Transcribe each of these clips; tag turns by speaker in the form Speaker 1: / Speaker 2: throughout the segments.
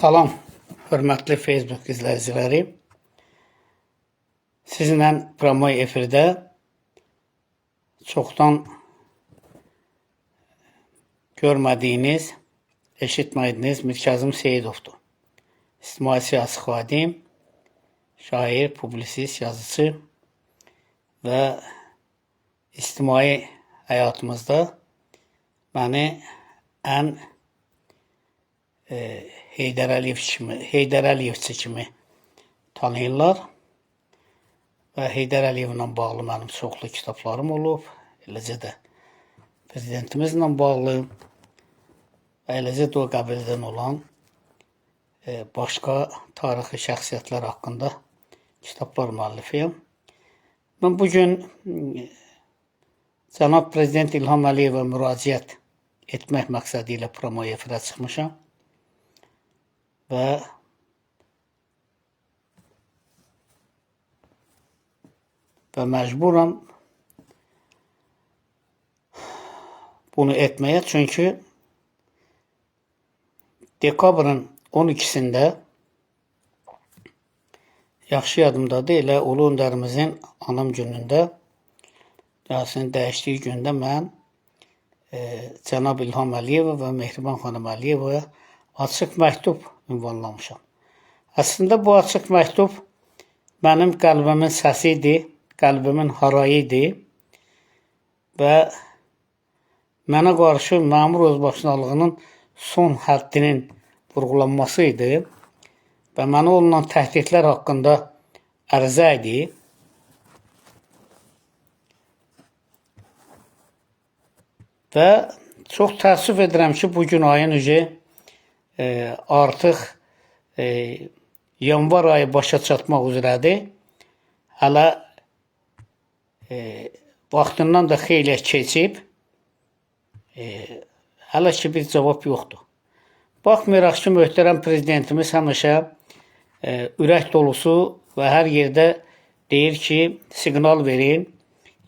Speaker 1: Salam, hörmətli Facebook izləyiciləri. Sizinlə Promoy efirdə çoxdan görmədiyiniz, eşitmədiyiniz Mirkazım Seyidovdur. İctimai siyasi xadim, şair, publisist, yazıcı və ictimai həyatımızda məni ən Heydər Əliyevçi kimi tanıyırlar və Heydər Əliyevlə bağlı mənim çoxlu kitablarım olub, eləcə də prezidentimizlə bağlı və eləcə də o qəbildən olan başqa tarixi şəxsiyyətlər haqqında kitablar müəllifiyəm. Mən bugün Cənab Prezident İlham Əliyevə müraciət etmək məqsədi ilə Promoy efirə çıxmışam. Və məcburam bunu etməyə, çünki dekabrın 12-sində yaxşı yadımdadır, elə Ulu Öndərimizin anım günündə, yarısını dəyişdiyi gündə mən Cənab İlham Əliyevə və Mehriban xanım Əliyevə açıq məktub ünvanlamışam. Əslində bu açıq məktub mənim qəlbimin səsidir, qəlbimin harayı idi və mənə qarşı məmur özbaşınalığının son həddinin vurğulanması idi və mənə olunan təhdidlər haqqında ərizə idi. Və çox təəssüf edirəm ki, bugün ayın artıq yanvar ayı başa çatmaq üzrədir. Hələ vaxtından da xeyli keçib. Hələ ki bir cavab yoxdur. Baxmayaraq ki, möhtərəm prezidentimiz həmişə ürək dolusu və hər yerdə deyir ki, siqnal verin,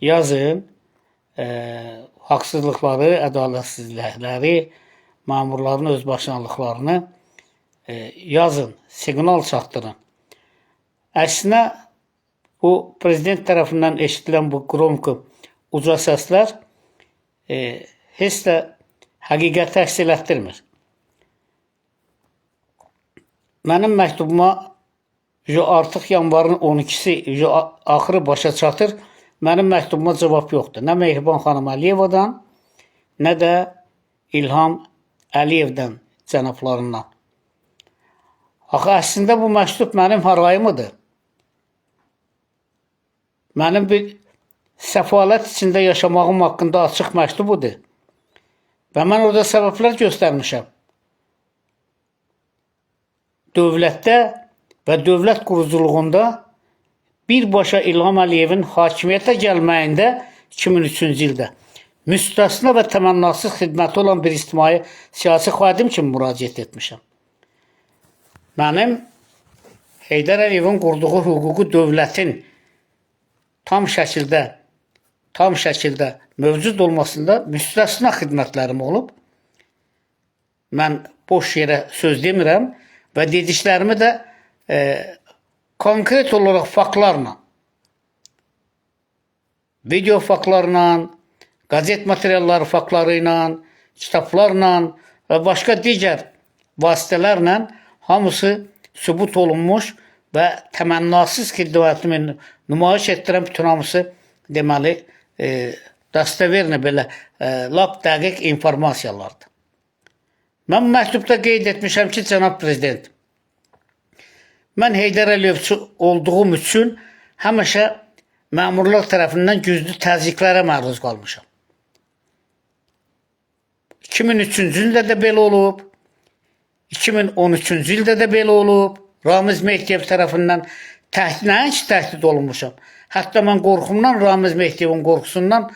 Speaker 1: yazın, haqsızlıqları, ədalətsizlikləri, məmurların özbaşınalıqlarını yazın, siqnal çatdırın. Əksinə, bu prezident tərəfindən eşidilən bu qromku uca səslər heç də həqiqəti əks elətdirmir. Mənim məktubuma artıq yanvarın 12-si axırı başa çatır, mənim məktubuma cavab yoxdur. Nə Mehriban xanım Əliyevadan, nə də İlham Əliyevdən cənablarından. Axı, əslində bu məktub mənim harayımıdır. Mənim bir səfalət içində yaşamağım haqqında açıq məktubudur. Və mən orada səbəblər göstərmişəm. Dövlətdə və dövlət quruculuğunda birbaşa İlham Əliyevin hakimiyyətə gəlməyində 2003-cü ildə müstəsna və təmənnasız xidməti olan bir ictimai siyasi xadim kimi müraciət etmişəm. Mənim Heydər Əliyevin qurduğu hüquqi dövlətin tam şəkildə mövcud olmasında müstəsna xidmətlərim olub. Mən boş yerə söz demirəm və dediklərimi də konkret olaraq faktlarla, video faktlarla, qazet materialları faktları ilə, kitablarla və başqa digər vasitələrlə hamısı sübut olunmuş və təmənnasız xidmətimi nümayiş etdirən bütün hamısı deməli dəstəverlə belə lap dəqiq informasiyalardır. Mən məktubda qeyd etmişəm ki, cənab prezident, mən Heydər Əliyevçi olduğum üçün həmişə məmurlar tərəfindən güclü təzyiqlərə məruz qalmışam. 2003-cü ildə də belə olub, 2013-cü ildə də belə olub, Ramiz Mehdiyev tərəfindən nəinki təhdid olunmuşam. Hətta mən qorxumdan, Ramiz Mehdiyevin qorxusundan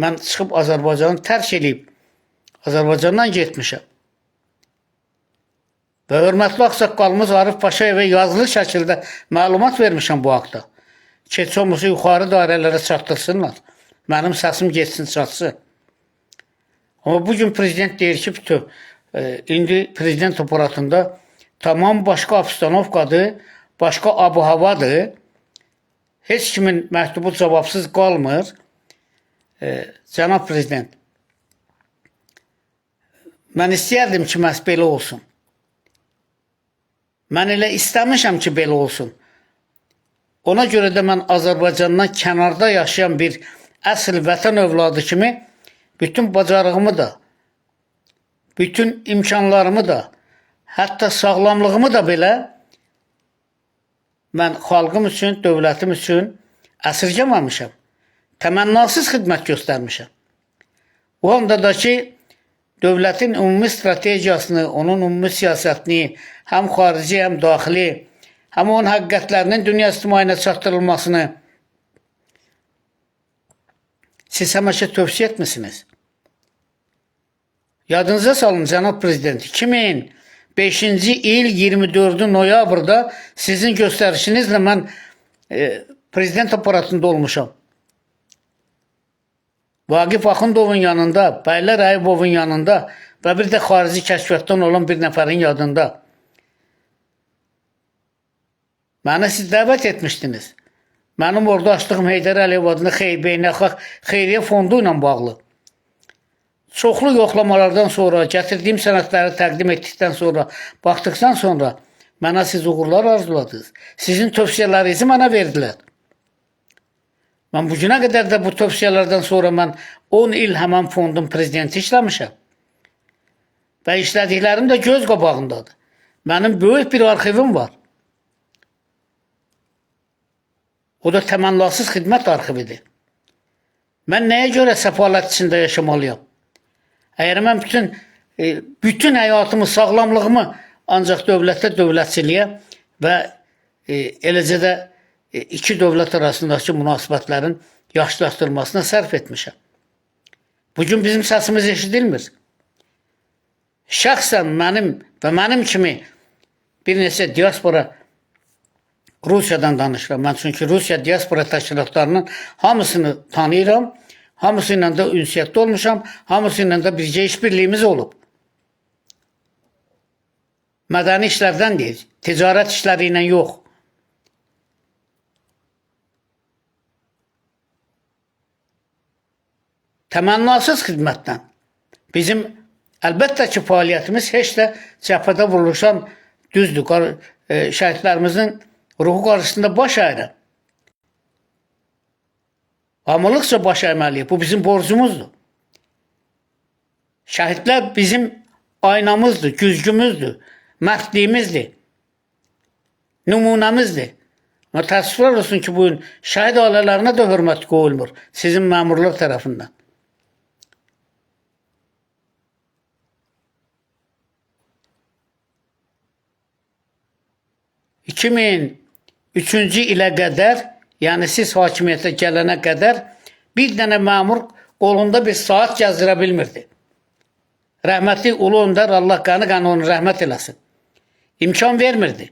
Speaker 1: mən çıxıb Azərbaycanı tərk edib, Azərbaycandan getmişəm. Və hörmətli ağsaqqalımız Arif Paşayevə yazılı şəkildə məlumat vermişəm bu haqda. Heç olmasa yuxarı dairələrə çatdırsınlar. Mənim səsim geçsin, çatsın. Amma bugün prezident deyir ki, indi prezident aparatında Tamam başqa obstanovkadır, başqa abu-havadır. Heç kimin məktubu cavabsız qalmır. Cənab Prezident, mən istəyərdim ki, məhz belə olsun. Mən elə istəmişəm ki, belə olsun. Ona görə də mən Azərbaycandan kənarda yaşayan bir əsl vətən övladı kimi bütün bacarığımı da, bütün imkanlarımı da, hətta sağlamlığımı da belə mən xalqım üçün, dövlətim üçün əsirgəməmişəm. Təmənnasız xidmət göstərmişəm. O anda da ki, dövlətin ümumi strategiyasını, onun ümumi siyasətini, həm xarici, həm daxili, həm onun həqiqətlərinin dünya ictimaiyyətinə çatdırılmasını siz həmişə tövsiyə etmisiniz. Yadınıza salın, Cənab Prezident, 2005-ci il 24 noyabrda sizin göstərişinizlə mən prezident aparatında olmuşam. Vaqif Axundovun yanında, Bəylər Əyubovun yanında və bir də xarici kəşfiyyatdan olan bir nəfərin yanında. Məni siz dəvət etmişdiniz. Mənim orada açdığım Heydər Əliyev adına beynəlxalq xeyriyyə fondu ilə bağlı. Çoxlu yoxlamalardan sonra, gətirdiyim sənədləri təqdim etdikdən sonra, baxdıqdan sonra mənə siz uğurlar arzuladınız. Sizin tövsiyələrinizi mənə verdilər. Mən bugüne qədər də bu tövsiyələrdən sonra mən 10 il həmən fondun prezidenti işləmişəm. Və işlədiklərim də göz qabağındadır. Mənim böyük bir arxivim var. O da təmənnasız xidmət arxividir. Mən nəyə görə səfalət içində yaşamalıyam? Əgər mən bütün həyatımı, sağlamlığımı ancaq dövlətə, dövlətçiliyə və eləcə də iki dövlət arasındakı münasibətlərin yaxşılaşdırılmasına sərf etmişəm. Bugün bizim səsimiz eşidilmir. Şəxsən mənim kimi bir neçə diaspora Rusiyadan danışıram. Mən çünki Rusiya diaspora təşkilatlarının hamısını tanıyıram. Hamısı ilə də ünsiyyətdə olmuşam. Hamısı ilə də bircə işbirliyimiz olub. Mədəni işlərdən deyil, ticarət işləri ilə yox. Təmənnasız xidmətdən. Bizim əlbəttə ki, fəaliyyətimiz heç də cəbhədə vuruluşan düzdür. Şəhidlərimizin ruhu qarşısında baş əyirəm. Hamılıqca baş əyməliyik. Bu bizim borcumuzdur. Şəhidlər bizim aynamızdır, güzgümüzdür, mərdliyimizdir, nümunəmizdir. Amma təəssüflər olsun ki, bugün şəhid ailələrinə də hörmət qoyulmur sizin məmurlar tərəfindən. ...2003-cü ilə qədər, yəni siz hakimiyyətə gələnə qədər bir dənə məmur qolunda bir saat gəzdirə bilmirdi. Rəhmətli Ulu Öndər, Allah qanı onu rəhmət eləsin. İmkan vermirdi.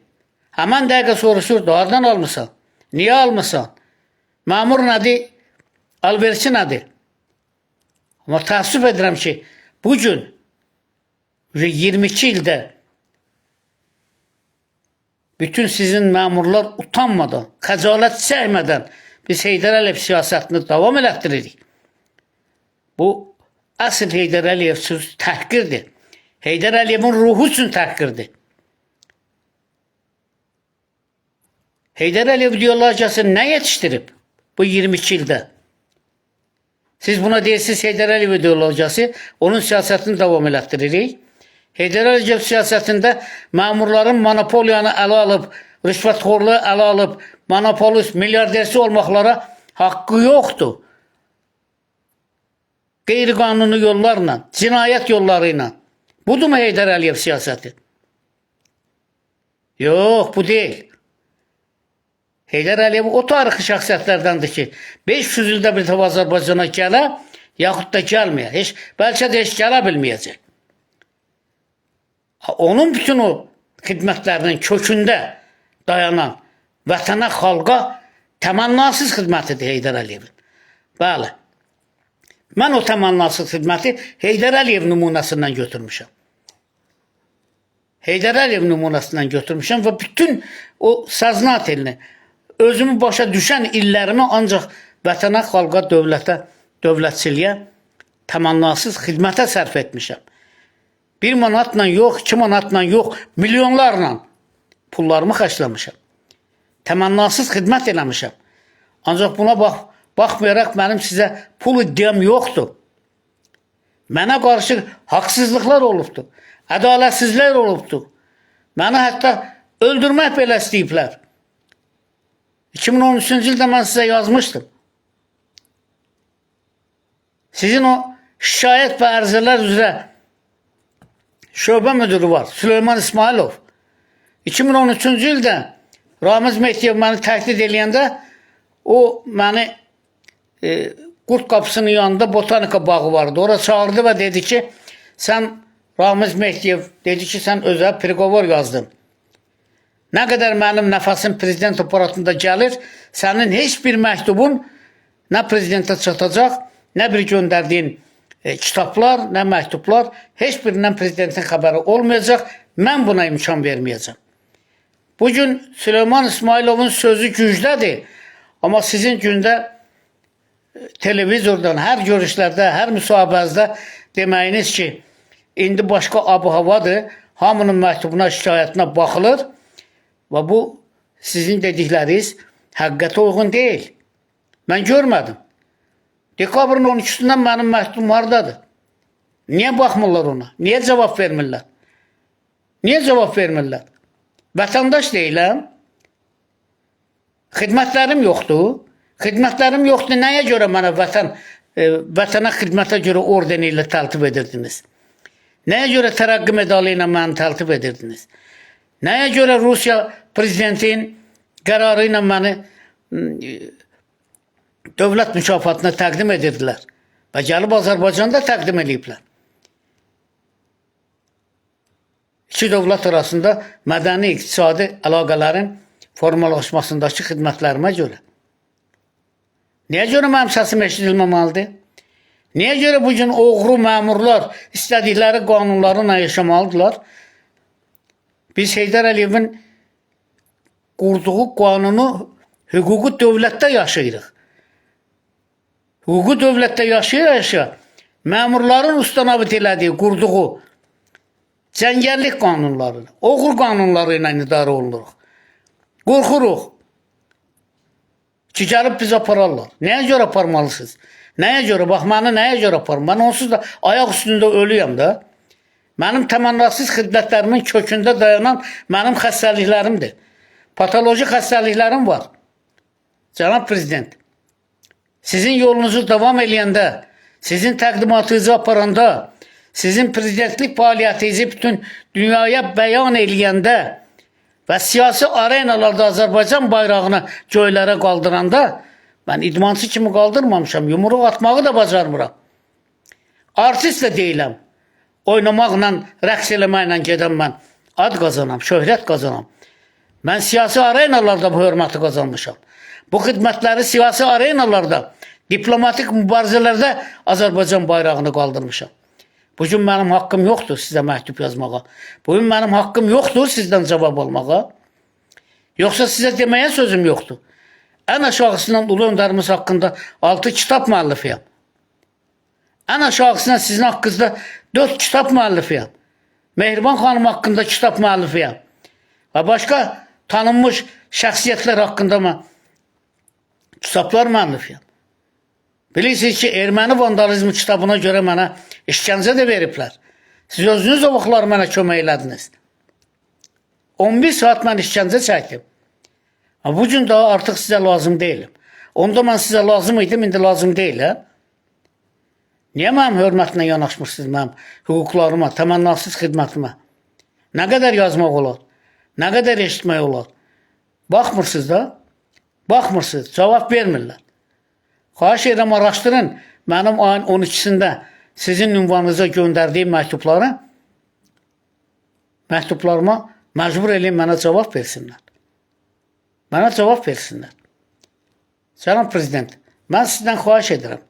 Speaker 1: Həmən dəqiqə soruşurdu, hardan almısan? Niyə almısan? Məmur nədir? Alverçi nədir? Amma təəssüf edirəm ki, bugün 22 ildə bütün sizin məmurlar utanmadan, xəcalət çəkmədən biz Heydər Əliyev siyasətini davam elətdiririk. Bu, əsl Heydər Əliyev təhqirdir. Heydər Əliyevin ruhu üçün təhqirdir. Heydər Əliyev ideologiyası nə yetişdirib bu 22 ildə? Siz buna deyirsiniz Heydər Əliyev ideologiyası, onun siyasətini davam elətdiririk. Heydər Əliyev siyasətində məmurların monopoliyanı ələ alıb, rüşvətxorluğu ələ alıb, monopolist, milyardersi olmaqlara haqqı yoxdur. Qeyri-qanuni yollarla, cinayət yolları ilə. Budurmu Heydər Əliyev siyasəti? Yox, bu deyil. Heydər Əliyev o tarixi şəxsiyyətlərdəndir ki, 500 ildə bir dəfə Azərbaycana gələ, yaxud da gəlməyə. Bəlkə də heç gələ bilməyəcək. Onun bütün o xidmətlərinin kökündə dayanan vətənə, xalqa təmənnasız xidmətidir Heydər Əliyevin. Bəli. Mən o təmənnasız xidməti Heydər Əliyev nümunəsindən götürmüşəm. Heydər Əliyev nümunəsindən götürmüşəm və bütün o saznat elini, özümü başa düşən illərimi ancaq vətənə, xalqa, dövlətə, dövlətçiliyə təmənnasız xidmətə sərf etmişəm. 1 manatla yox, 2 manatla yox, milyonlarla pullarımı xərcləmişəm. Təmənnasız xidmət eləmişəm. Ancaq buna baxmayaraq mənim sizə pul iddiam yoxdur. Mənə qarşı haqsızlıqlar olubdur. Ədalətsizliklər olubdur. Məni hətta öldürmək belə istəyiblər. 2013-cü ildə mən sizə yazmışdım. Sizin o şikayət və ərizələr üzrə şöbə müdürü var, Süleyman İsmailov. 2013-cü ildə Ramiz Mehdiyev məni təhdid eləyəndə o məni Qurd qapısının yanında botanika bağı vardı. Orada çağırdı və dedi ki, sən Ramiz Mehdiyev dedi ki, sən özə priqovor yazdın. Nə qədər mənim nəfəsim prezident aparatında gəlir, sənin heç bir məktubun nə prezidentə çatacaq, nə bir göndərdiyin kitablar, nə məktublar, heç birindən prezidentin xəbəri olmayacaq. Mən buna imkan verməyəcəm. Bugün Süleyman İsmailovun sözü güclədir. Amma sizin gündə televizordan, hər görüşlərdə, hər müsahibəzdə deməyiniz ki, indi başqa ab-havadır, hamının məktubuna, şikayətinə baxılır və bu sizin dedikləriniz həqiqətə uyğun deyil. Mən görmədim. Dekabrın 12-sindən mənim məktubum hardadır? Niyə baxmırlar ona? Niyə cavab vermirlər? Niyə cavab vermirlər? Vətəndaş deyiləm. Xidmətlərim yoxdur. Xidmətlərim yoxdur. Nəyə görə mənə vətənə xidmətə görə ordeni ilə təltif edirdiniz? Nəyə görə tərəqqi medalı ilə məni təltif edirdiniz? Nəyə görə Rusiya prezidentin qərarı ilə məni dövlət mükafatına təqdim edirdilər? Və gəlib Azərbaycanda təqdim ediblər. İki dövlət arasında mədəni, iqtisadi əlaqələrin formalaşmasındakı xidmətlərimə görə. Niyə görə mənim səsim eşidilməməlidir? Niyə görə bugün oğru məmurlar istədikləri qanunlarla yaşamalıdırlar? Biz Heydər Əliyevin qurduğu qanunu hüquqi dövlətdə yaşayırıq. Hüquqi dövlətdə yaşaya-yaşaya məmurların ustanabit elədiyi, qurduğu cəngəllik qanunları, oğru qanunları ilə idarə olunuruq. Qorxuruq ki, gəlib biz apararlar. Nəyə görə aparmalısınız? Nəyə görə? Bax, məni nəyə görə aparım? Mən onsuz da ayaq üstündə ölüyəm də. Mənim təmənnasız xidmətlərimin kökündə dayanan mənim xəstəliklərimdir. Patoloji xəstəliklərim var. Cənab Prezident, sizin yolunuzu davam eləyəndə, sizin təqdimatınızı aparanda, sizin prezidentlik fəaliyyətinizi bütün dünyaya bəyan eləyəndə və siyasi arenalarda Azərbaycan bayrağını göylərə qaldıranda, mən idmançı kimi qaldırmamışam, yumruq atmağı da bacarmıram. Artist də deyiləm. Oynamaqla, rəqs eləməklə gedən mən ad qazanam, şöhrət qazanam. Mən siyasi arenalarda bu hörməti qazanmışam. Bu xidmətləri siyasi arenalarda, diplomatik mübarizələrdə Azərbaycan bayrağını qaldırmışam. Bugün mənim haqqım yoxdur sizə məktub yazmağa. Bugün mənim haqqım yoxdur sizdən cavab almağa. Yoxsa sizə deməyə sözüm yoxdur. Ən aşağısından Ulu Öndərimiz haqqında 6 kitab müəllifiyəm. Ən aşağısından sizin haqqınızda 4 kitab müəllifiyəm. Mehriban xanım haqqında kitab müəllifiyəm. Və başqa tanınmış şəxsiyyətlər haqqında mən kitablar müəllifiyəm. Bilirsiniz ki, erməni vandalizmi kitabına görə mənə işgəncə də veriblər. Siz özünüz o vaxtlar mənə kömək elədiniz. 11 saat mən işgəncə çəkdim. Bugün daha artıq sizə lazım deyiləm. Onda mən sizə lazım idim, indi lazım deyil. Niyə mənim hörmətlə yanaşmışsınız mənim hüquqlarıma, təmənnasız xidmətimə? Nə qədər yazmaq olar? Nə qədər eşitmək olar? Baxmırsınız da? Baxmırsınız, cavab vermirlər. Xahiş edirəm, araşdırın mənim ayın 12-sində sizin ünvanınıza göndərdiyim məktublarıma məcbur edin mənə cavab versinlər. Mənə cavab versinlər. Cənab Prezident, mən sizdən xahiş edirəm.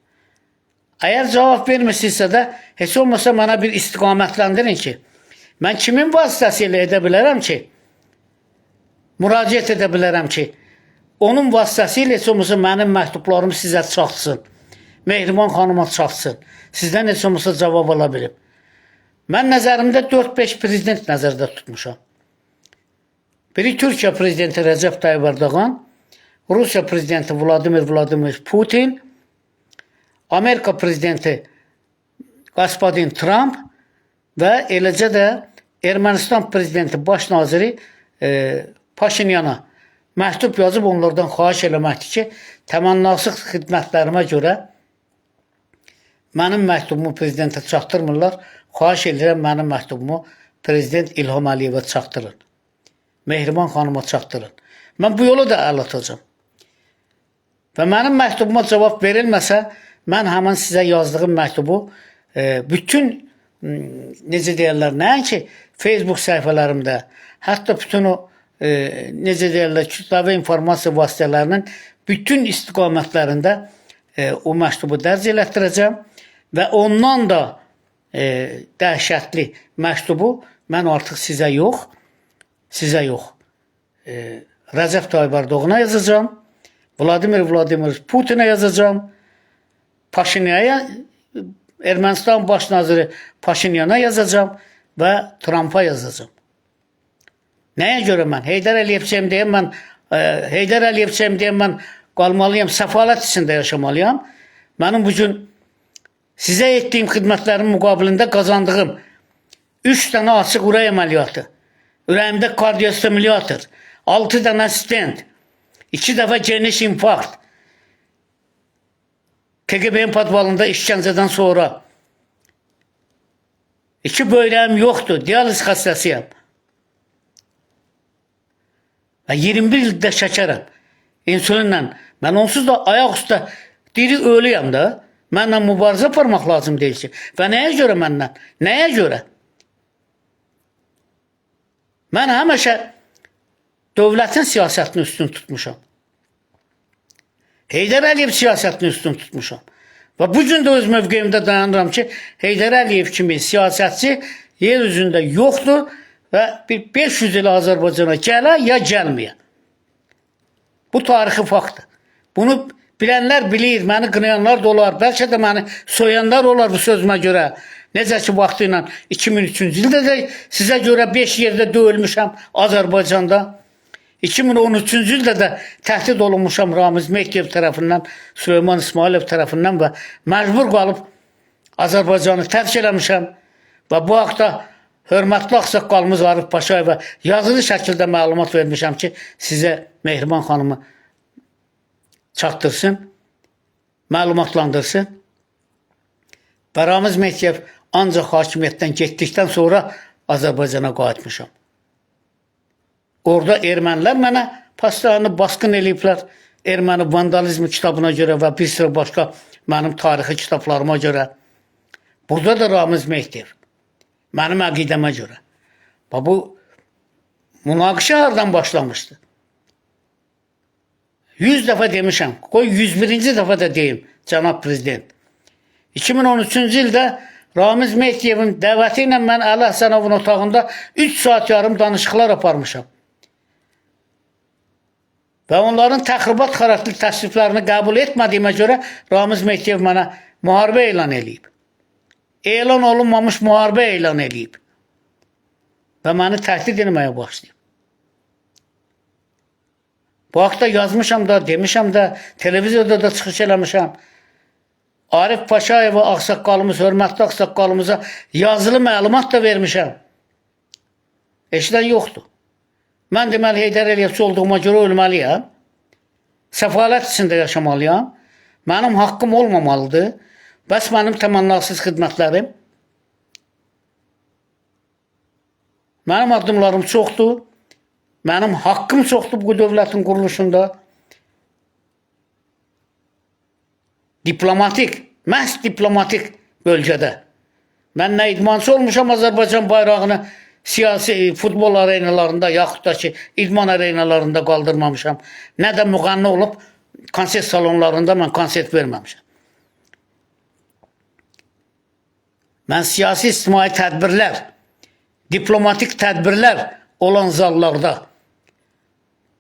Speaker 1: Əgər cavab vermirsinizsə də, heç olmasa mənə bir istiqamətləndirin ki, Mən kimin vasitəsilə edə bilərəm ki, müraciət edə bilərəm ki, onun vasitəsilə heç olmasa mənim məktublarım sizə çatsın. Mehriban xanıma çatsın. Sizdən heç olmasa cavab ala bilim. Mən nəzərimdə 4-5 prezident nəzərdə tutmuşam. Biri Türkiyə prezidenti Recep Tayyip Erdoğan, Rusiya prezidenti Vladimir Putin, Amerika prezidenti Господин Trump və eləcə də Ermənistan prezidenti baş naziri Paşinyana məktub yazıb onlardan xahiş eləməkdir ki, təmənnasız xidmətlərimə görə mənim məktubumu prezidentə çatdırmırlar. Xahiş edirəm mənim məktubumu prezident İlham Əliyevə çatdırın. Mehriban xanıma çatdırın. Mən bu yolu da əl atacağım. Və mənim məktubuma cavab verilməsə, mən həmin sizə yazdığım məktubu bütün, necə deyərlər, nəinki Facebook səhifələrimdə, hətta bütün o, necə deyərlər, kütləvi informasiya vasitələrinin bütün istiqamətlərində o məktubu dərc elətdirəcəm və ondan da dəhşətli məktubu mən artıq sizə yox, Recep Tayyip Erdoğan'a yazacağım, Vladimir Putin'e yazacağım, Paşinyana, Ermənistan baş naziri Paşinyana yazacağım və Trump'a yazacağım. Nəyə görə mən? Heydər Əliyevçiyəm deyəm mən qalmalıyam, səfalət içində yaşamalıyam. Mənim bugün sizə etdiyim xidmətlərin müqabilində qazandığım 3 dənə açıq ürək əməliyyatı, ürəyimdə kardiostimulyator, 6 dənə stent, 2 dəfə geniş infarkt, KGB'nin podvalında işgəncədən sonra 2 böyrəyim yoxdur, dializ xəstəsiyəm. Və 21 ildə şəkərəm, insulinlə. Mən onsuz da ayaq üstə diri ölüyəm də. Mənlə mübarizə aparmaq lazım deyil ki. Və nəyə görə məndən? Nəyə görə? Mən həmişə dövlətin siyasətini üstün tutmuşam. Heydər Əliyev siyasətini üstün tutmuşam. Və bu gün də öz mövqeyimdə dayanıram ki, Heydər Əliyev kimi siyasətçi yer üzündə yoxdur və bir 500 il Azərbaycana gələ ya gəlməyə. Bu tarixi faktdır. Bunu bilənlər bilir, məni qınayanlar da olar, bəlkə də məni soyanlar olar bu sözümə görə. Necə ki, vaxtı ilə 2003-cü ildə də sizə görə 5 yerdə döyülmüşəm Azərbaycanda. 2013-cü ildə də təhdid olunmuşam Ramiz Mehdiyev tərəfindən, Süleyman İsmailov tərəfindən və məcbur qalıb Azərbaycanı tərk eləmişəm. Və bu haqda hörmətli ağsaqqalımız Arif Paşayevə yazılı şəkildə məlumat vermişəm ki, sizə Mehriban xanımı çatdırsın, məlumatlandırsın. Və Ramiz Mehdiyev ancaq hakimiyyətdən getdikdən sonra Azərbaycana qayıtmışam. Orada ermənilər mənə pastalarını basqın eləyiblər. Erməni vandalizmi kitabına görə və bir sıra başqa mənim tarixi kitablarıma görə. Burada da Ramiz Mehdiyev. Mənim əqidəmə görə. Bu münaqişə hardan başlamışdı? 100 dəfə demişəm. Qoy 101-ci dəfə də deyim, cənab prezident. 2013-cü ildə Ramiz Mehdiyevin dəvəti ilə mən Əli Həsənovun otağında 3 saat yarım danışıqlar aparmışam. Və onların təxribat xarakterli təkliflərini qəbul etmədiyimə görə Ramiz Mehdiyev mənə müharibə elan edib. Elan olunmamış müharibə elan edib. Və məni təhdid etməyə başlayıb. Bu haqda yazmışam da, demişəm də, televiziyada da çıxış eləmişəm. Arif Paşayeva ağsaqqalımız, hörmətli ağsaqqalımıza yazılı məlumat da vermişəm. Eşidən yoxdur. Mən deməli Heydər Əliyevçi olduğuma görə ölməliyəm. Səfalət içində yaşamalıyam. Mənim haqqım olmamalıdır. Bəs mənim təmənnasız xidmətlərim. Mənim addımlarım çoxdur. Mənim haqqım çoxdur bu dövlətin quruluşunda. Diplomatik, məhz diplomatik bölgədə. Mən nə idmançı olmuşam Azərbaycan bayrağını siyasi futbol arenalarında yaxud da ki idman arenalarında qaldırmamışam. Nə də müğənni olub konsert salonlarında mən konsert verməmişəm. Mən siyasi ictimai tədbirlər, diplomatik tədbirlər olan zallarda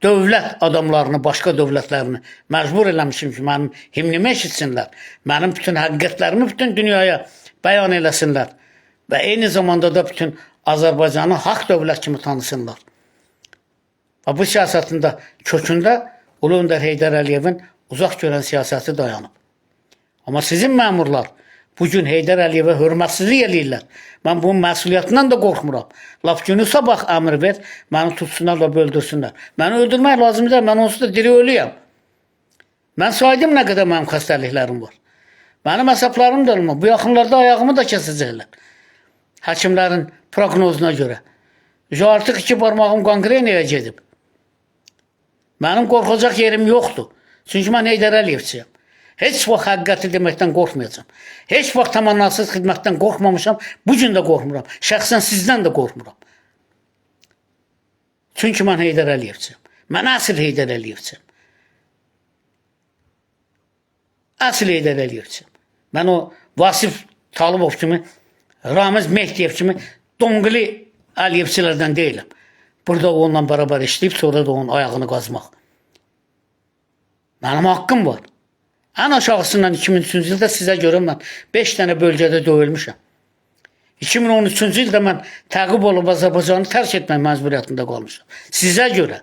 Speaker 1: dövlət adamlarını, başqa dövlətlərini məcbur eləmişim ki, mənim himnimi eşitsinlər, mənim bütün həqiqətlərimi bütün dünyaya bəyan eləsinlər və eyni zamanda da bütün Azərbaycanı haqq dövlət kimi tanısınlar. Və bu siyasətində kökündə Ulu Öndər Heydər Əliyevin uzaq görən siyasəti dayanıb. Amma sizin məmurlar bugün Heydər Əliyevə hörmətsizlik eləyirlər. Mən bunun məsuliyyətindən də qorxmuram. Laf günü sabah əmr ver, məni tutsunlar da böldürsünlər. Məni öldürmək lazımdır, mən onsuz da diri ölüyəm. Mən saydım nə qədər mənim xəstəliklərim var. Mənim əsəblərim də olmur. Bu yaxınlarda ayağımı da kəsəcəklər. Həkimlərin proqnozuna görə. Artıq 2 barmağım qanqreniyaya gedib. Mənim qorxacaq yerim yoxdur. Çünki mən Heydər Əliyevçiyəm. Heç vaxt həqiqəti deməkdən qorxmayacam. Heç vaxt tamamlansız xidmətdən qorxmamışam. Bugün də qorxmuram. Şəxsən sizdən də qorxmuram. Çünki mən Heydər Əliyevçiyəm. Mən əsl Heydər Əliyevçiyəm. Əsl Heydər Əliyevçiyəm. Mən o Vasif Talıbov kimi, Ramiz Mehdiyev kimi donqili Əliyevçilərdən deyiləm. Burada onunla beraber işləyib, sonra da onun ayağını qazmaq. Mənim haqqım var. Ən aşağısından 2003-cü ildə sizə görə mən 5 dənə bölgədə döyülmüşəm. 2013-cü ildə mən təqib olub Azərbaycanı tərk etmək məcburiyyətində qalmışam. Sizə görə.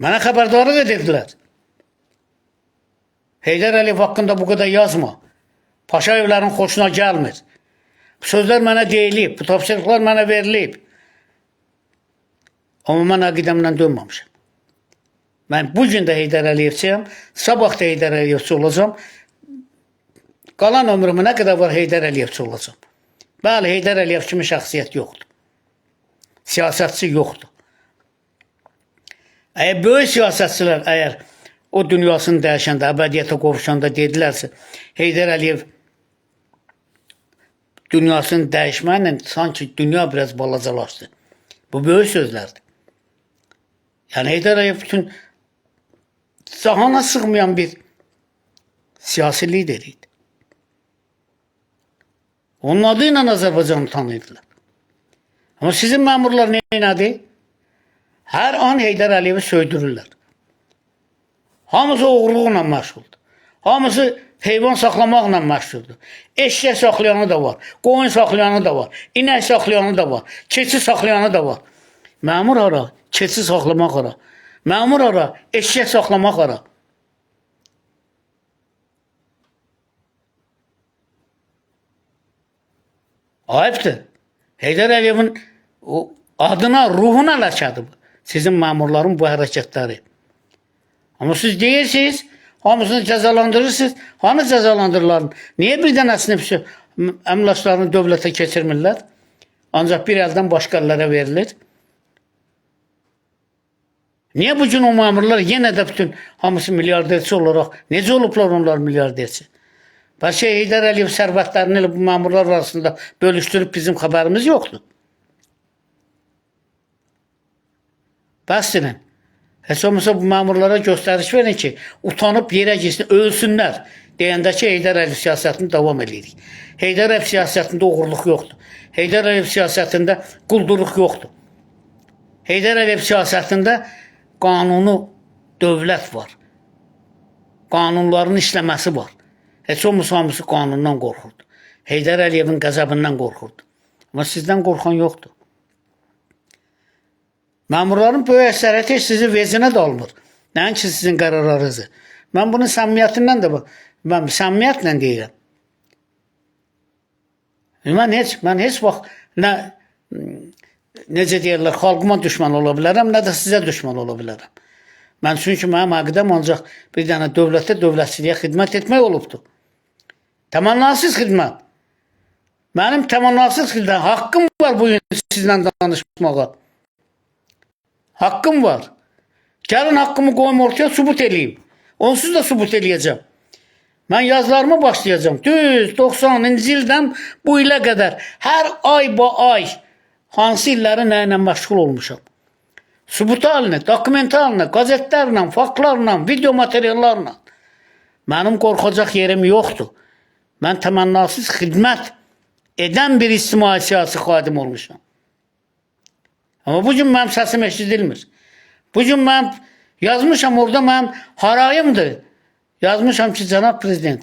Speaker 1: Mənə xəbərdarlıq edirdilər. Heydər Əliyev haqqında bu qədər yazma. Paşayevlərin xoşuna gəlmir. Bu sözlər mənə deyilib, bu tapşırıqlar mənə verilib. Amma mən əqidəmdən dönməmişəm. Mən bugün də Heydər Əliyevçiyəm, sabah da Heydər Əliyevçi olacam. Qalan ömrümü nə qədər var Heydər Əliyevçi olacam. Bəli, Heydər Əliyev kimi şəxsiyyət yoxdur. Siyasətçi yoxdur. Əgər böyük siyasətçilər, əgər o dünyasını dəyişəndə, əbədiyyətə qovuşanda dedilərsə, Heydər Əliyev dünyasını dəyişməklə sanki dünya biraz balacalaşdı. Bu böyük sözlərdir. Yəni Heydər Əliyev bütün cahana sığmayan bir siyasi lider idi. Onun adı ilə Azərbaycanı tanıyırdılar. Amma sizin məmurlar nədir? Hər an Heydər Əliyevi söydürürlər. Hamısı oğurluqla məşğuldur. Hamısı heyvan saxlamaqla məşğuldur. Eşək saxlayanı da var, qoyun saxlayanı da var, inək saxlayanı da var, keçi saxlayanı da var. Məmur ara, keçi saxlamaq ara. Məmur ara, eşək saxlamaq ara. Ayıbdır. Heydər Əliyevin adına, ruhuna ləkədir bu. Sizin məmurların bu hərəkətləri. Amma siz deyirsiniz, hamısını cəzalandırırsınız. Hanı cəzalandırırlar? Niyə bir dənəsini əmlaklarını dövlətə keçirmirlər? Ancaq bir əldən başqa əllərə verilir. Niyə bugün o məmurlar yenə də bütün hamısı milyarderçi olaraq, necə olublar onlar milyarderçi? Bəlkə Heydər Əliyev sərvətlərini bu məmurlar arasında bölüşdürüb bizim xəbərimiz yoxdur. Bəs edin. Heç olmasa bu məmurlara göstəriş verin ki, utanıb yerə gitsin, ölsünlər deyəndə ki, Heydər Əliyev siyasətini davam edirik. Heydər Əliyev siyasətində uğurluq yoxdur. Heydər Əliyev siyasətində quldurluq yoxdur. Heydər Əliyev siyasətində qanunu dövlət var. Qanunların işləməsi var. Heç olmasa hamısı qanundan qorxurdu. Heydər Əliyevin qəzəbindən qorxurdu. Amma sizdən qorxan yoxdur. Məmurların böyük əksəriyyəti sizi vecinə də almır. Nəinki sizin qərarlarınızı. Mən bunun səmimiyyətindən də mən səmimiyyətlə deyirəm. Mən heç vaxt necə deyirlər, xalqıma düşman ola bilərəm, nə də sizə düşman ola bilərəm. Mən çünki mənim əqidəm ancaq bir dənə dövlətə, dövlətçiliyə xidmət etmək olubdur. Təmənnasız xidmət. Mənim təmənnasız xidmət. Haqqım var bugün sizlə danışmağa. Haqqım var. Gəlin haqqımı qoyum ortaya, sübut eləyim. Onsuz da sübut eləyəcəm. Mən yazılarımı başlayacağım. Düz 90-cı ildən bu ilə qədər hər ay bu ay hansı illəri nə ilə məşğul olmuşam. Sübut haline, dokument haline, qazetlərlə, faktlarla, video materiallarla. Mənim qorxacaq yerim yoxdur. Mən təmənnasız xidmət eden bir ictimai siyasi xadim olmuşam. Ama bugün mənim səsim eşidilmir. Bugün mən yazmışam orada, mənim harayımdır. Yazmışam ki, cənab prezident,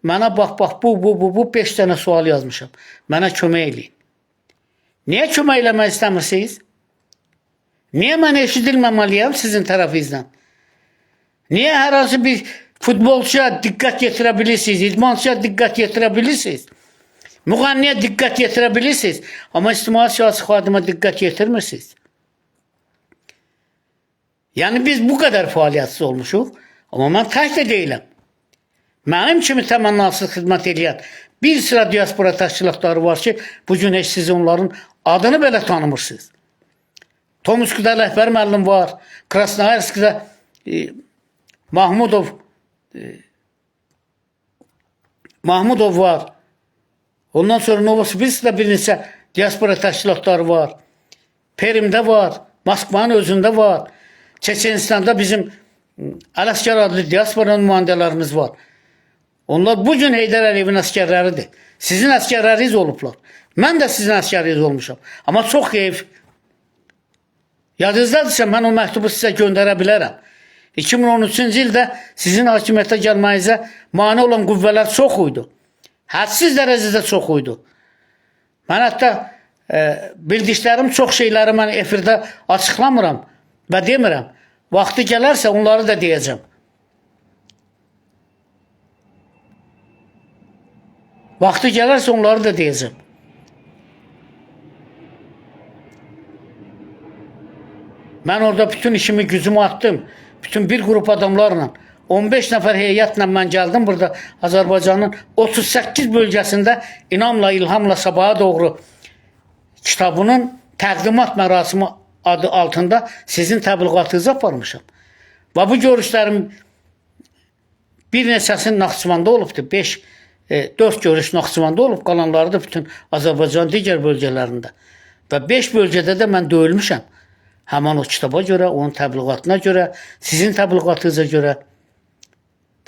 Speaker 1: mənə bax, bu 5 dənə sual yazmışam. Mənə kömək eləyin. Niyə kömək eləmək istəmirsiniz? Niyə mən eşidilməməliyəm sizin tərəfinizdən? Niyə hər hansı bir futbolçuya diqqət yetirə bilirsiniz, idmançıya diqqət yetirə bilirsiniz, müğənniyə diqqət yetirə bilirsiniz, amma ictimai siyasi xadimə diqqət yetirmirsiniz? Yəni biz bu qədər fəaliyyətsiz olmuşuq, amma mən tək də deyiləm. Mənim kimi təmənnasız xidmət edən bir sıra diaspora təşkilatları var ki, bugün heç siz onların adını belə tanımırsınız. Tomskida rəhbər müəllim var, Krasnoyarskda Mahmudov var. Ondan sonra Novosibirskdə bir neçə diaspora təşkilatları var. Perimdə var, Moskvanın özündə var. Çeçenistanda bizim Alaskar adlı diaspora nümayəndələrimiz var. Onlar bugün Heydər Əliyevin əskərləridir. Sizin əskərləriniz olublar. Mən də sizin əskəriniz olmuşam. Amma çox heyf. Yadınızdadırsa mən o məktubu sizə göndərə bilərəm. 2013-cü ildə sizin hakimiyyətə gəlməyinizə mane olan qüvvələr çox idi. Hədsiz dərəcədə çox idi. Mən hətta bildiklərim çox şeyləri mən efirdə açıqlamıram və demirəm. Vaxtı gələrsə onları da deyəcəm. Vaxtı gələrsə onları da deyəcəm. Mən orada bütün işimi, gücümü attım. Bütün bir qrup adamlarla, 15 nəfər heyətlə mən gəldim burada Azərbaycanın 38 bölgəsində İnamla, İlhamla Sabaha Doğru kitabının təqdimat mərasimi adı altında sizin təbliğatınızı aparmışam. Və bu görüşlərim bir neçəsi Naxçıvanda olubdur. 4 görüş Naxçıvanda olub, qalanları da bütün Azərbaycanın digər bölgələrində. Və 5 bölgədə də mən döyülmüşəm. Həman o kitaba görə, onun təbliğatına görə, sizin təbliğatınıza görə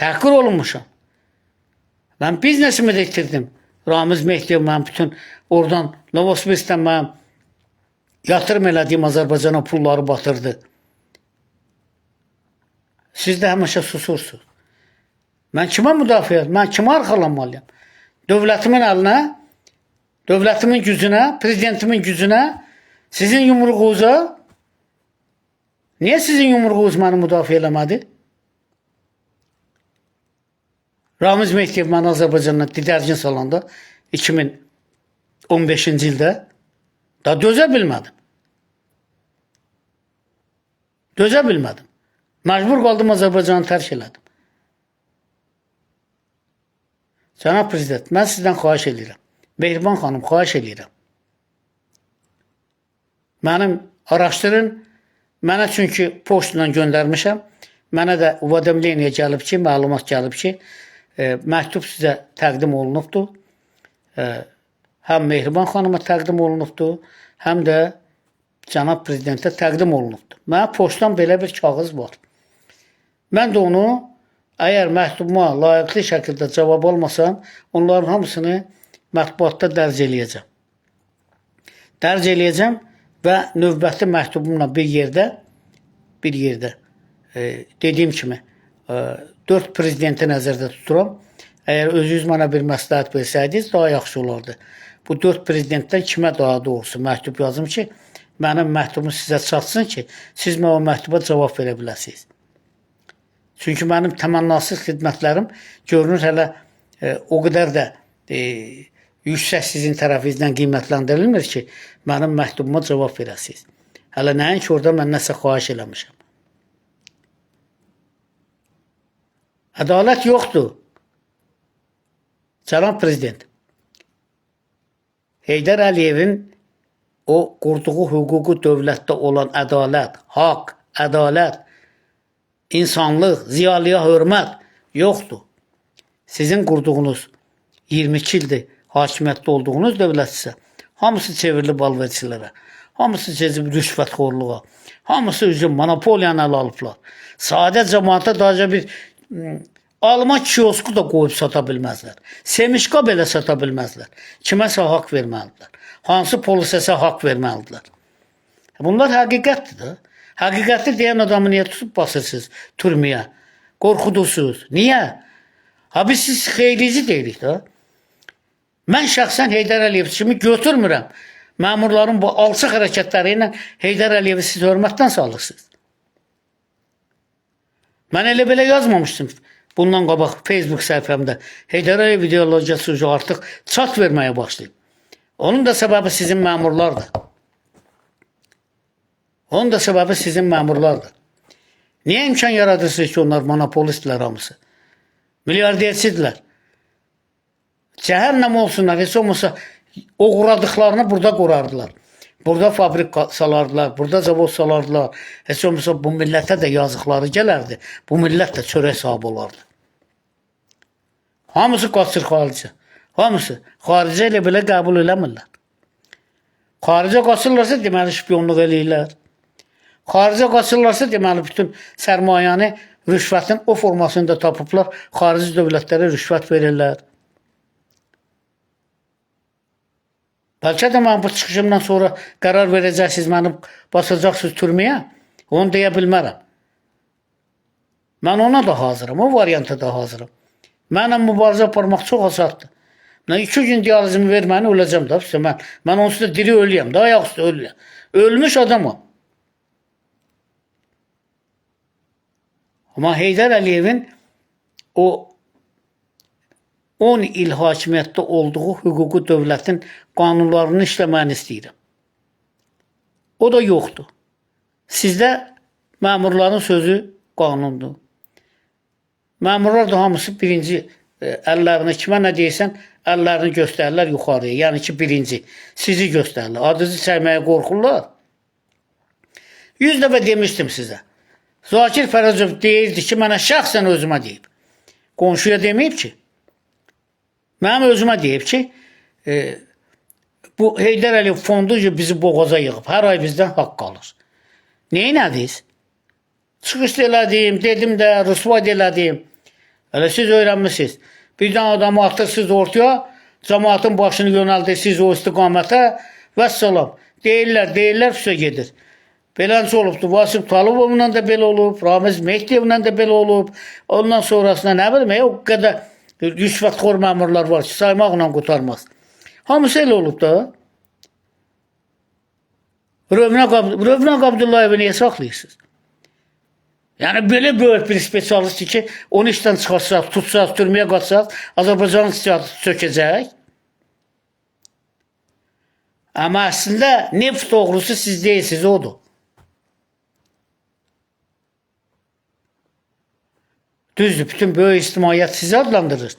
Speaker 1: təhqir olunmuşam. Mən biznesimi də itirdim. Ramiz Mehdiyev mən bütün oradan Novosibirskdən mən yatırım elədiyim Azərbaycana pulları batırdı. Siz də həmişə susursunuz. Mən kimə müdafiə edirəm? Mən kimə arxalanmalıyam? Dövlətimin əlinə, dövlətimin gücünə, prezidentimin gücünə, sizin yumruğunuza. Niyə sizin yumruğunuz məni müdafiə eləmədi? Ramiz Mehdiyev məni Azərbaycandan didərgin salanda 2015-ci ildə da dözə bilmədim. Dözə bilmədim. Məcbur qaldım Azərbaycanı tərk elədim. Cənab prezident, mən sizdən xahiş edirəm. Mehriban xanım, xahiş edirəm. Mənim araşdırın. Mənə çünki poçtla göndərmişəm. Mənə də uvadimleniyə gəlib ki, məlumat gəlib ki, məktub sizə təqdim olunubdur. Həm Mehriban xanıma təqdim olunubdur, həm də cənab prezidentə təqdim olunubdur. Mənə poçtdan belə bir kağız var. Mən də onu, əgər məktubuma layiqli şəkildə cavab almasam, onların hamısını mətbuatda dərc eləyəcəm. Dərc eləyəcəm və növbəti məktubumla bir yerdə dediyim kimi 4 prezidenti nəzərdə tuturam. Əgər özünüz mənə bir məsləhət versəydiniz, daha yaxşı olardı. Bu 4 prezidentdən kimə daha doğrusu məktub yazım ki, mənim məktubum sizə çatsın ki, siz mənə o məktuba cavab verə biləsiniz. Çünki mənim təmənnasız xidmətlərim görünür hələ o qədər də yüksək sizin tərəfinizdən qiymətləndirilmir ki, mənim məktubuma cavab verəsiniz. Hələ nəyin ki, orada mən nəsə xahiş eləmişəm. Ədalət yoxdur. Cənab prezident, Heydər Əliyevin o qurduğu hüquqi dövlətdə olan ədalət, haqq, ədalət, insanlıq, ziyalıya hörmət yoxdur. Sizin qurduğunuz 22 ildir hakimiyyətdə olduğunuz dövlət isə hamısı çevrilib alverçilərə, hamısı çevrilib rüşvətxorluğa, hamısı üzüm monopoliyanı ələ alıblar. Sadə cəmaata daha bir alma kiosku da qoyub sata bilməzlər. Semişqa belə sata bilməzlər. Kiməsə haqq verməlidirlər. Hansı polisə haqq verməlidirlər. Bunlar həqiqətdir də. Həqiqəti deyən adamı niyə tutub basırsınız türməyə? Qorxudursunuz. Niyə? Ha biz siz xeyrici deyirik də. Mən şəxsən Heydər Əliyev kimi götürmürəm. Məmurların bu alçaq hərəkətləri ilə Heydər Əliyevi siz hörmətdən salırsınız. Mən elə belə yazmamışdım. Bundan qabaq Facebook səhifəmdə Heydər Əliyev ideologiyası artıq çat verməyə başlayıb. Onun da səbəbi sizin məmurlardır. Onun da səbəbi sizin məmurlardır. Niyə imkan yaradırsınız ki, onlar monopolistlər hamısı? Milyarderçidirlər. Cəhənnəm olsunlar, heç olmasa o quradıqlarını burada qurardılar. Burada fabrik salardılar, burada zavod salardılar. Heç olmasa bu millətə də yazıqları gələrdi. Bu millət də çörək sahibi olardı. Hamısı qaçır xaricə. Hamısı. Xaricə ilə belə qəbul eləmirlər. Xaricə qaçırlarsa deməli şpiyonluq eləyirlər. Xaricə qaçırlarsa deməli bütün sərmayəni rüşvətin o formasında tapıblar. Xarici dövlətlərə rüşvət verirlər. Bəlkə də mən bu çıxışımdan sonra qərar verəcəksiniz, məni basacaqsınız türməyə. Onu deyə bilmərəm. Mən ona da hazıram, o varianta da hazıram. Mənəm mübarizə aparmaq çox asaddır. Mən 2 gün dializimi verməni öləcəm da. Mən onsuz da diri ölüyəm, da ayaq üstə ölüyəm. Ölmüş adamım. Amma Heydər Əliyevin o 10 il hakimiyyətdə olduğu hüquqi dövlətin qanunlarını işləməni istəyirəm. O da yoxdur. Sizdə məmurların sözü qanundur. Məmurlar da hamısı birinci əllərini kimə nə deyirsən, əllərini göstərirlər yuxarıya. Yəni ki, birinci sizi göstərirlər. Adınızı çəkməyə qorxurlar. 100 dəfə demişdim sizə. Zakir Fərəcov deyirdi ki, mənə şəxsən özümə deyib. Qonşuya deməyib ki. Mənim özümə deyib ki, bu Heydər Əliyev fondu bizi boğaza yığıb. Hər ay bizdən haqq alır. Neynədiniz? Çıxış elədim, dedim də, rüsva elədim. Elə siz öyrənmişsiniz. Birdən adamı atırsınız ortaya, cəmaatın başını yönəldirsiniz o istiqamətə və salam. Deyirlər, füsə gedir. Beləncə olubdur. Vasif Talıbovla da belə olub, Ramiz Mehdiyevlə də belə olub. Ondan sonrasında nə bilim, o qədər rüşvətxor məmurlar var ki, saymaqla qutarmaz. Hamısı elə olub da. Rövnaq Abdullayevi niyə saxlayırsınız? Yəni belə böyük bir spesialistdir ki, onu işdən çıxarsaq, tutsaq, türməyə qaçsaq, Azərbaycanın istiqamətini sökəcək. Amma əslində neft doğrusu siz deyilsiniz, odur. Düzdür, bütün böyük ictimaiyyət sizi adlandırır.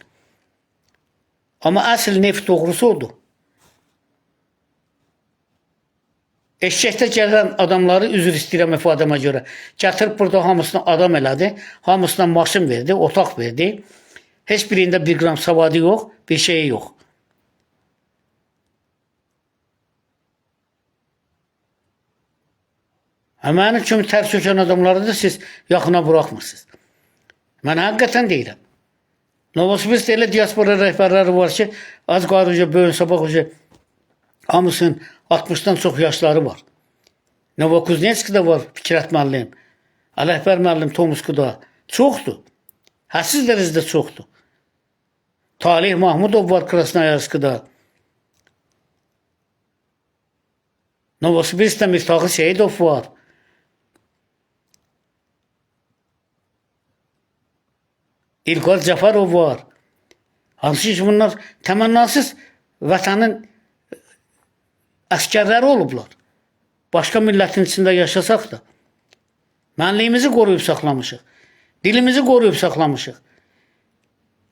Speaker 1: Amma əsl neft doğrusu odur. Eşəkdə gələn adamları üzr istəyirəm ifadəmə görə. Gətirib burada hamısına adam elədi, hamısına maşın verdi, otaq verdi. Heç birində 1 qram savadı yox, bir şeyi yox. Mənim kimi tərs çökən adamları da siz yaxına buraxmırsınız. Mən həqiqətən deyirəm. Novosibirskdə elə diaspora rəhbərləri var ki, az qarıca, böyün sabah uca hamısının 60-dan çox yaşları var. Novokuznetskdə var Fikrət müəllim, Ələkbər müəllim Tomskda. Çoxdur. Hədsiz dərəcədə çoxdur. Talih Mahmudov var Krasnoyarskda. Novosibirskdə Mirtağı Seyidov var. İlqar Cəfərov var. Hansı ki, bunlar təmənnasız vətənin əskərləri olublar. Başqa millətin içində yaşasaq da. Mənliyimizi qoruyub saxlamışıq. Dilimizi qoruyub saxlamışıq.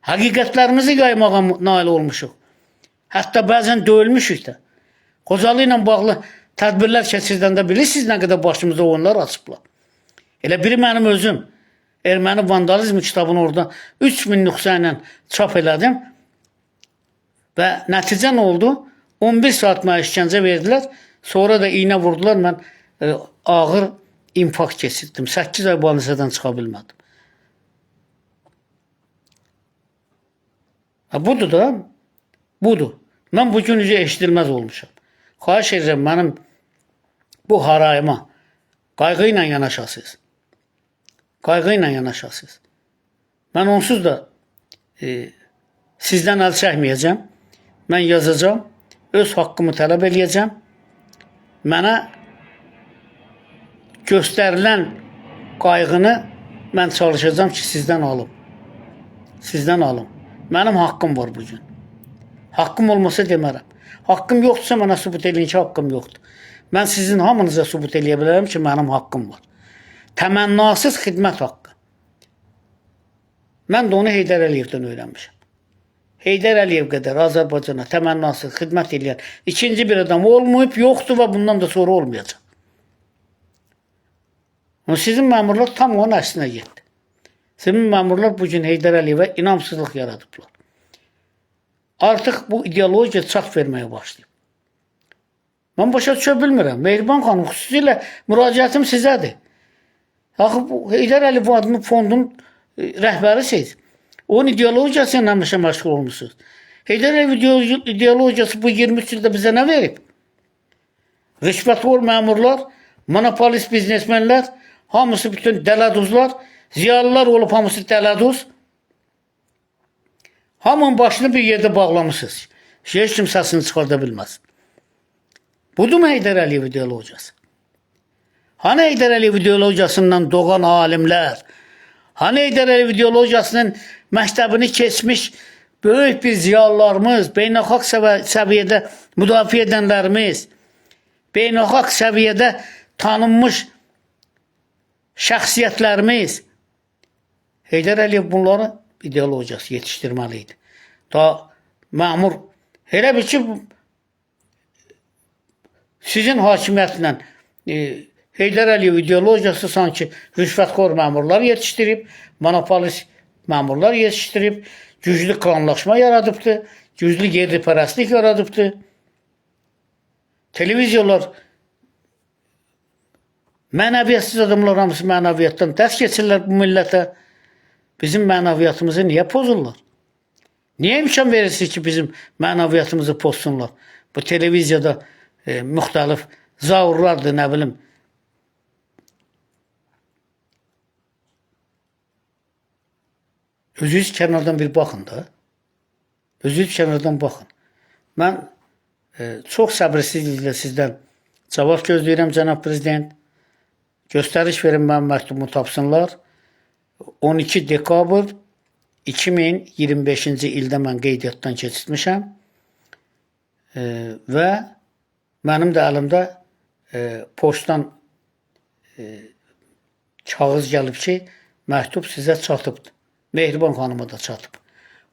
Speaker 1: Həqiqətlərimizi yaymağa nail olmuşuq. Hətta bəzən döyülmüşük də. Xocalı ilə bağlı tədbirlər keçirdəndə bilirsiniz nə qədər başımıza oyunlar açıblar. Elə biri mənim özüm Erməni vandalizmi kitabını orada 3000 nüsxə ilə çap elədim və nəticə nə oldu? 11 saat mənə işgəncə verdilər, sonra da iynə vurdular, mən ağır infarkt keçirdim. 8 ay balnisadan çıxa bilmədim. Ha, budur da, budur. Mən bu gün üzə eşidilməz olmuşam. Xahiş edirəm mənim bu harayıma qayğı ilə yanaşasınız. Qayğı ilə yanaşasınız. Mən onsuz da sizdən əl çəkməyəcəm. Mən yazacağım, öz haqqımı tələb eləyəcəm. Mənə göstərilən qayğını mən çalışacağım ki, sizdən alım. Sizdən alım. Mənim haqqım var bugün. Haqqım olmasa demərəm. Haqqım yoxdursa mənə sübut eləyin ki, haqqım yoxdur. Mən sizin hamınıza sübut eləyə bilərəm ki, mənim haqqım var. Təmənnasız xidmət haqqı. Mən də onu Heydər Əliyevdən öyrənmişəm. Heydər Əliyev qədər Azərbaycana təmənnasız xidmət eləyən ikinci bir adam olmayıb, yoxdur və bundan da sonra olmayacaq. Sizin məmurlar tam onun əksinə getdi. Sizin məmurlar bugün Heydər Əliyevə inamsızlıq yaradıblar. Artıq bu ideologiya çat verməyə başlayıb. Mən başa düşə bilmirəm. Mehriban xanım, xüsusilə müraciətim sizədir. Axı bu Heydər Əliyev adlı fondun rəhbərisiz. Onun ideologiyası ilə məşğul olmuşsunuz. Heydər Əliyev ideologiyası bu 23 ildə bizə nə verib? Rüşvətxor məmurlar, monopolist biznesmenlər, hamısı bütün dələduzlar, ziyalılar olub hamısı dələduz. Hamının başını bir yerdə bağlamışsınız. Heç kim səsini çıxarda bilməz. Budurmu Heydər Əliyev ideologiyası? Hani Heydər Əliyev ideologiyasından doğan alimlər, hani Heydər Əliyev ideologiyasının məktəbini keçmiş böyük bir ziyalılarımız, beynəlxalq səviyyədə müdafiə edənlərimiz, beynəlxalq səviyyədə tanınmış şəxsiyyətlərimiz, Heydər Əliyev bunları ideologiyası yetişdirməliydi. Da məmur, elə bir ki, sizin hakimiyyətlə Heydər Əliyev ideologiyası sanki rüşvətxor məmurlar yetişdirib, monopolist məmurlar yetişdirib, güclü klanlaşma yaradıbdır, güclü yerlipərəstlik yaradıbdır. Televiziyalar mənəviyyətsiz adamlar hamısı mənəviyyatdan dərs keçirlər bu millətə. Bizim mənəviyyatımızı niyə pozurlar? Niyə imkan verirsiniz ki, bizim mənəviyyatımızı pozsunlar? Bu televiziyada müxtəlif zaurlardır, nə bilim. Özünüz kənardan bir baxın da. Özünüz kənardan baxın. Mən çox səbirsizliklə sizdən cavab gözləyirəm, cənab prezident. Göstəriş verin, mənim məktubumu tapsınlar. 12 dekabr 2025-ci ildə mən qeydiyyatdan keçirmişəm və mənim də əlimdə poçtdan kağız gəlib ki, məktub sizə çatıbdır. Mehriban xanıma da çatıb.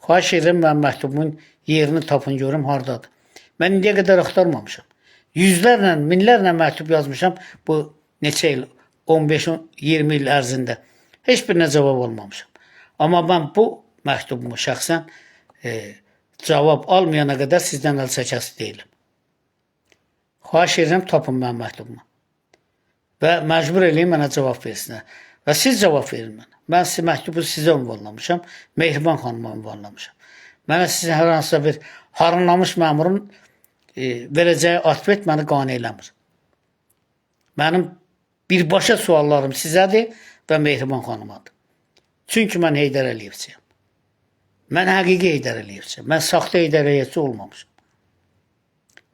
Speaker 1: Xahiş edirəm, mən məktubumun yerini tapın, görüm haradadır. Mən indiyə qədər axtarmamışam. Yüzlərlə, minlərlə məktub yazmışam bu neçə il, 15-20 il ərzində. Heç birinə cavab almamışam. Amma mən bu məktubumu şəxsən cavab almayana qədər sizdən əl çəkəsi deyiləm. Xahiş edirəm, tapın mənim məktubumu. Və məcbur eləyin mənə cavab versinlər. Və siz cavab verin mənə. Mən məktubu sizə ünvanlamışam, Mehriban xanıma ünvanlamışam. Mənə sizin hər hansısa bir harınlamış məmurun verəcəyi atvet məni qane eləmir. Mənim birbaşa suallarım sizədir və Mehriban xanımadır. Çünki mən Heydər Əliyevçiyəm. Mən həqiqi Heydər Əliyevçiyəm. Mən saxta Heydər Əliyevçi olmamışam.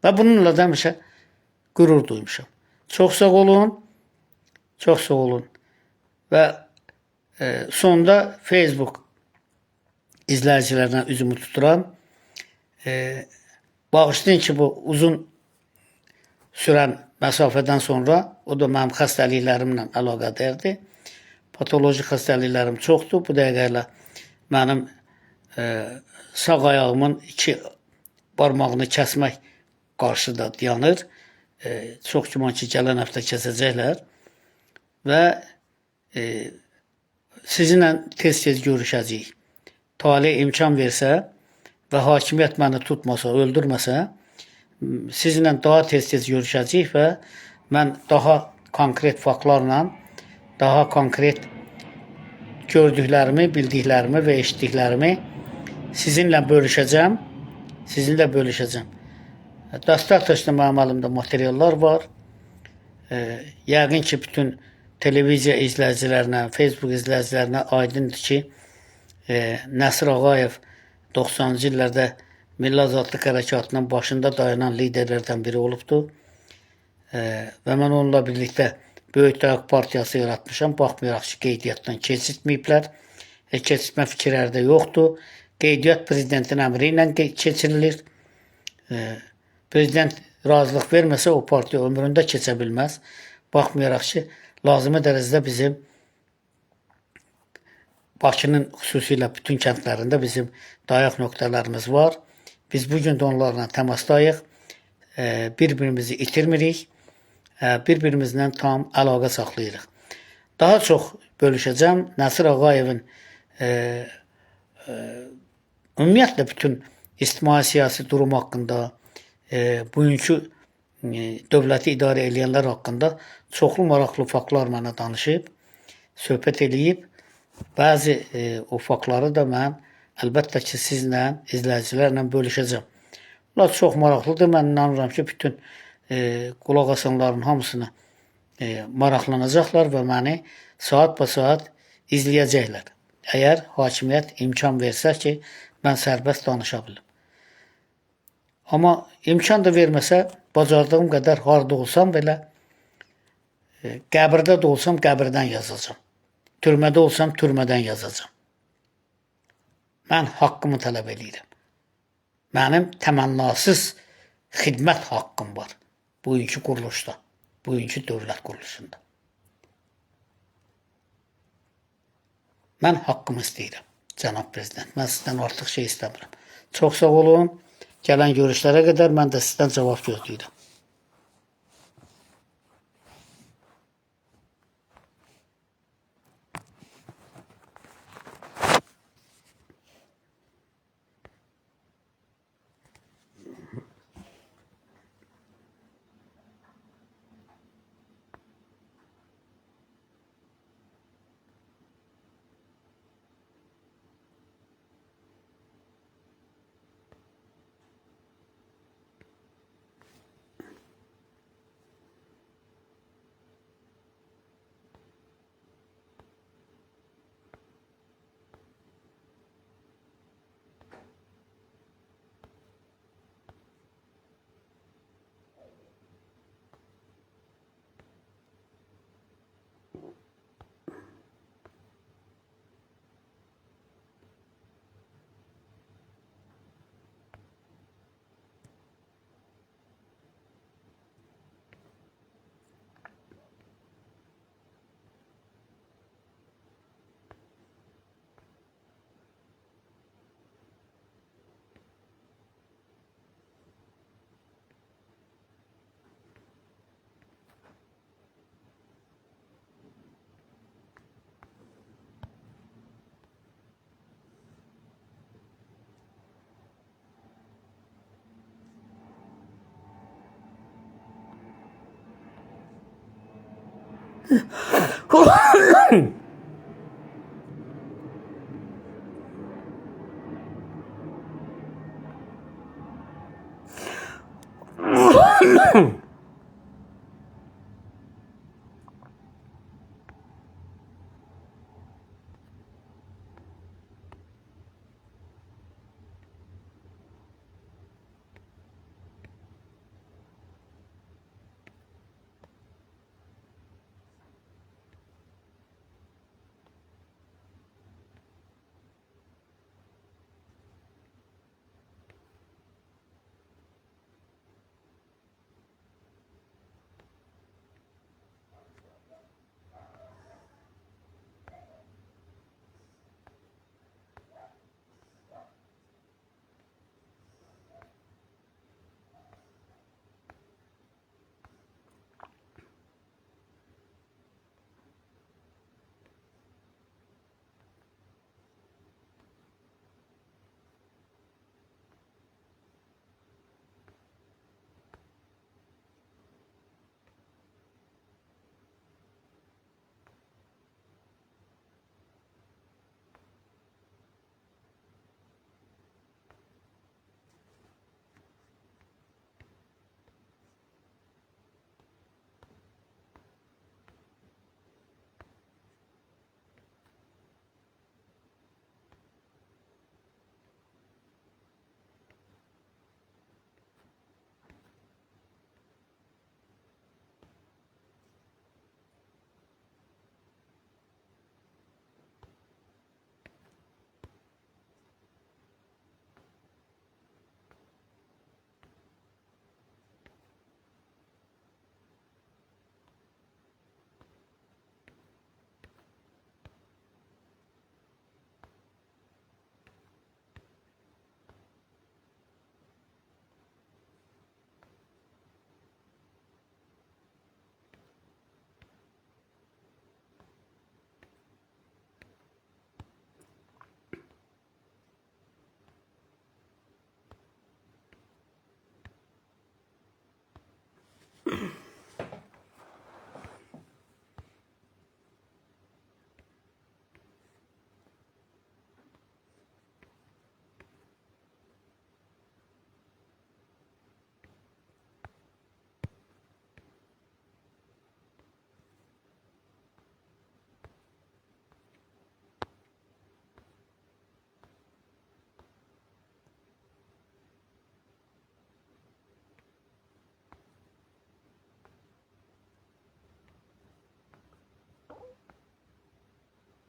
Speaker 1: Və bununla da həmişə qürur duymuşam. Çox sağ olun. Çox sağ olun. Və sonda Facebook izləyicilərdən üzümü tuturam. Bağışlayın ki, bu uzun sürən məsafədən sonra, o da mənim xəstəliklərimlə əlaqədardır. Patoloji xəstəliklərim çoxdur. Bu dəqiqə ilə mənim sağ ayağımın 2 barmağını kəsmək qarşıda dayanır. Çox güman ki, gələn həftə kəsəcəklər. Və sizinlə tez-tez görüşəcəyik. Talih imkan versə və hakimiyyət məni tutmasa, öldürməsə, sizinlə daha tez-tez görüşəcəyik və mən daha konkret faktlarla, daha konkret gördüklərimi, bildiklərimi və eşitdiklərimi sizinlə bölüşəcəm. Sizinlə bölüşəcəm. Dostatoçda mənim əlimdə materiallar var. Yəqin ki, bütün televiziya izləyicilərinə, Facebook izləyicilərinə aydındır ki, Nəsir Ağayev 90-cı illərdə Milli Azadlıq Hərəkatının başında dayanan liderlərdən biri olubdur. Və mən onunla birlikdə Böyük Dayaq Partiyası yaratmışam. Baxmayaraq ki, qeydiyyatdan keçirtməyiblər. Keçirtmə fikirləri də yoxdur. Qeydiyyat prezidentin əmri ilə keçirilir. Prezident razılıq verməsə o partiya ömründə keçə bilməz. Baxmayaraq ki, lazımi dərəcədə bizim Bakının xüsusilə bütün kəndlərində bizim dayaq nöqtələrimiz var. Biz bugün də onlarla təmasdayıq. Bir-birimizi itirmirik. Bir-birimizlə tam əlaqə saxlayırıq. Daha çox bölüşəcəm. Nəsir Ağayevin ümumiyyətlə bütün ictimai-siyasi durum haqqında, bugünkü dövləti idarə edənlər haqqında çoxlu maraqlı faktlar mənə danışıb, söhbət eləyib. Bəzi o faktları da mən əlbəttə ki, sizlə, izləyicilərlə bölüşəcəm. Bunlar çox maraqlıdır. Mən inanıram ki, bütün qulaq asanların hamısına maraqlanacaqlar və məni saat izləyəcəklər. Əgər hakimiyyət imkan versə ki, mən sərbəst danışa bilim. Amma imkan da verməsə, bacardığım qədər harda olsam belə, qəbirdə də olsam qəbirdən yazacağam. Türmədə olsam türmədən yazacağam. Mən haqqımı tələb edirəm. Mənim təmənnasız xidmət haqqım var bugünkü quruluşda, bugünkü dövlət quruluşunda. Mən haqqımı istəyirəm, cənab prezident. Mən sizdən artıq şey istəmirəm. Çox sağ olun. Gələn görüşlərə qədər mən də sizdən cavab gözləyirəm.